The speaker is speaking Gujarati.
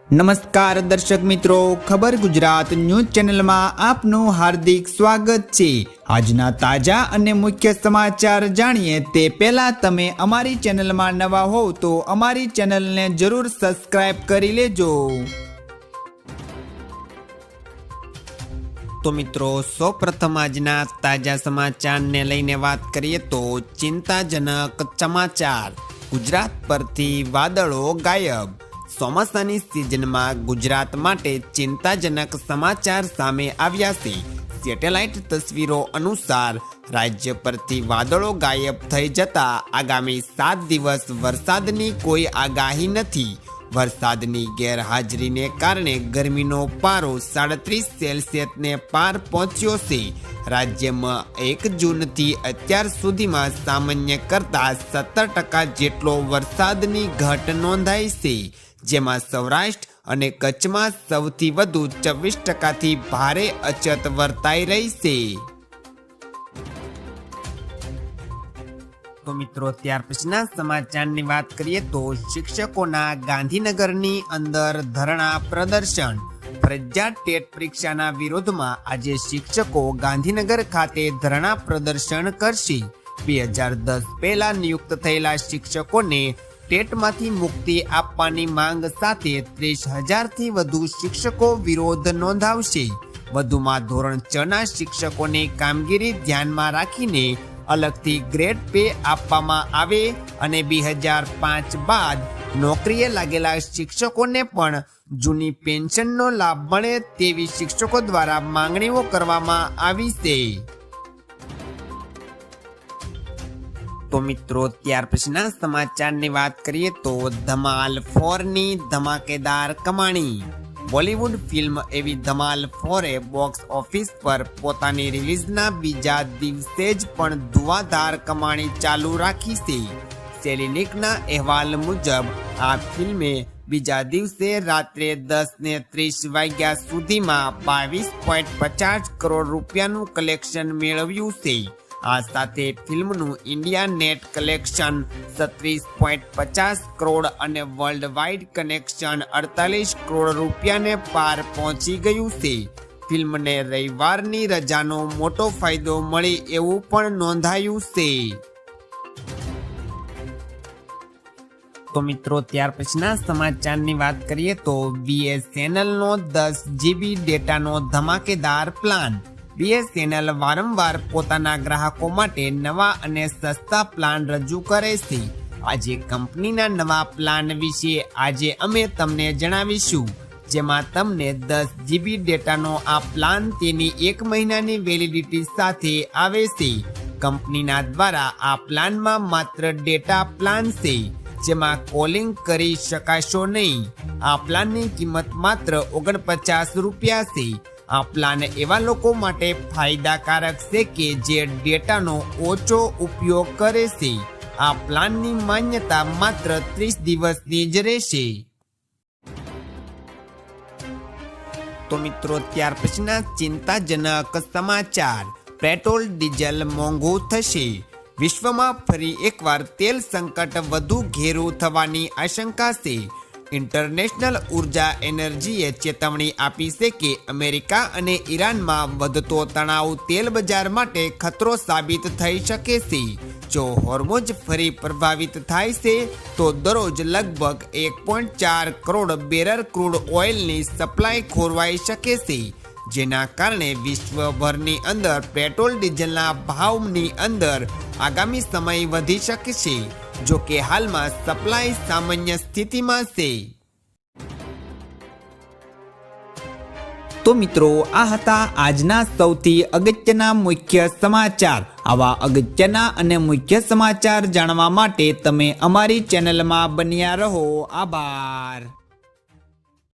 નમસ્કાર દર્શક મિત્રો, ખબર ગુજરાત ન્યૂઝ ચેનલમાં આપનું હાર્દિક સ્વાગત છે। આજના તાજા અને મુખ્ય સમાચાર જાણીએ તે પહેલા તમે અમારી ચેનલમાં નવા હોવ તો અમારી ચેનલને જરૂર સબસ્ક્રાઇબ કરી લેજો। તો મિત્રો, સૌપ્રથમ આજના તાજા સમાચારને લઈને વાત કરીએ તો ચિંતાજનક સમાચાર। ગુજરાત પરથી વાદળો ગાયબ। ચોમાસાની સિઝનમાં ગુજરાત માટે ચિંતાજનક સમાચાર સામે આવ્યા છે। સેટેલાઇટ તસવીરો અનુસાર રાજ્ય પરથી વાદળો ગાયબ થઈ જતા આગામી 7 દિવસ વરસાદની કોઈ આગાહી નથી। વરસાદની ગેરહાજરીને કારણે ગરમીનો પારો 37 સેલ્સિયસને પાર પહોંચ્યો છે। રાજ્યમાં 1 જૂનથી અત્યાર સુધીમાં સામાન્ય કરતાં 17% જેટલો વરસાદની ઘટ નોંધાઈ છે, જેમાં સૌરાષ્ટ્ર અને કચ્છમાં સૌથી વધુ 24%થી ભારે અછત વર્તાઈ રહી છે। તો મિત્રો, ત્યાર પછીના સમાચારની વાત કરીએ તો શિક્ષકોના ગાંધીનગરની અંદર ધરણા પ્રદર્શન। ફરજિયાત ટેટ પરીક્ષાના વિરોધમાં આજે શિક્ષકો ગાંધીનગર ખાતે ધરણા પ્રદર્શન કરશે। 2010 પહેલા નિયુક્ત થયેલા શિક્ષકોને ટેટમાંથી મુક્તિ આપવાની માંગ સાથે 30,000થી વધુ શિક્ષકો વિરોધ નોંધાવશે। વધુમાં ધોરણ 6ના શિક્ષકોની કામગીરી ધ્યાનમાં રાખીને અલગથી ગ્રેડ પે આપવામાં આવે અને 2005 બાદ નોકરીએ લાગેલા શિક્ષકોને પણ જૂની પેન્શનનો લાભ મળે તેવી શિક્ષકો દ્વારા માંગણીઓ કરવામાં આવી છે। તો મિત્રો, ત્યાર પછીના સમાચારની વાત કરીએ તો ધમાલ 4ની ધમાકેદાર કમાણી। બોલિવૂડ ફિલ્મ એવી ધમાલ 4એ બોક્સ ઓફિસ પર પોતાની રિલીઝના બીજા દિવસે જ પણ ધુઆધાર કમાણી ચાલુ રાખી છે। સેલિનિકના અહેવાલ મુજબ આ ફિલ્મે બીજા દિવસે રાત્રે 10:30 વાગ્યા સુધીમાં 22.50 કરોડ રૂપિયાનું કલેક્શન મેળવ્યું છે। આ સાથે ફિલ્મનું ઇન્ડિયા નેટ કલેક્શન 36.50 કરોડ અને વર્લ્ડ વાઇડ કનેક્શન 48 કરોડ રૂપિયાને પાર પહોંચી ગયું છે। ફિલ્મને રવિવારની રજાનો મોટો ફાયદો મળે એવું પણ નોંધાયું છે। તો મિત્રો, ત્યાર પછીના સમાચારની વાત કરીએ તો BSNLનો 10 GB ડેટાનો ધમાકેદાર પ્લાન। BSNL વારંવાર પોતાના ગ્રાહકો માટે નવા અને સસ્તા પ્લાન રજૂ કરે છે। આજે કંપનીના નવા પ્લાન વિશે આજે અમે તમને જણાવીશું, જેમાં તમને 10 GB ડેટાનો આ પ્લાન તેની 1 મહિનાની વેલિડિટી સાથે આવે છે। કંપનીના દ્વારા આ પ્લાનમાં માત્ર ડેટા પ્લાન છે, જેમાં કોલિંગ કરી શકાશો નહીં। આ પ્લાનની કિંમત માત્ર 49 રૂપિયા છે। આ પ્લાન એવા લોકો માટે ફાયદાકારક છે કે જે ડેટાનો ઓછો ઉપયોગ કરે છે। આ પ્લાનની માન્યતા માત્ર 30 દિવસની જ રહેશે। તો મિત્રો, ત્યાર પછીના ચિંતાજનક સમાચાર। પેટ્રોલ ડીઝલ મોંઘું થશે। વિશ્વમાં ફરી એકવાર તેલ સંકટ વધુ ઘેરું થવાની આશંકા છે। ઇન્ટરનેશનલ ઉર્જા એનર્જીએ ચેતવણી આપી છે કે અમેરિકા અને ઈરાનમાં વધતો તણાવ તેલ બજાર માટે ખતરો સાબિત થઈ શકે છે। જો હોર્મુઝ ફરી પ્રભાવિત થાય છે તો દરરોજ લગભગ 1.4 કરોડ બેરલ ક્રૂડ ઓઇલની સપ્લાય ખોરવાઈ શકે છે, જેના કારણે વિશ્વભરની અંદર પેટ્રોલ ડીઝલના ભાવની અંદર આગામી સમય વધી શકે છે। જો કે હાલમાં સપ્લાય સામાન્ય સ્થિતિમાં છે। તો મિત્રો, આ હતા આજના સૌથી અગત્યના મુખ્ય સમાચાર। આવા અગત્યના અને મુખ્ય સમાચાર જાણવા માટે તમે અમારી ચેનલમાં બન્યા રહો। આભાર।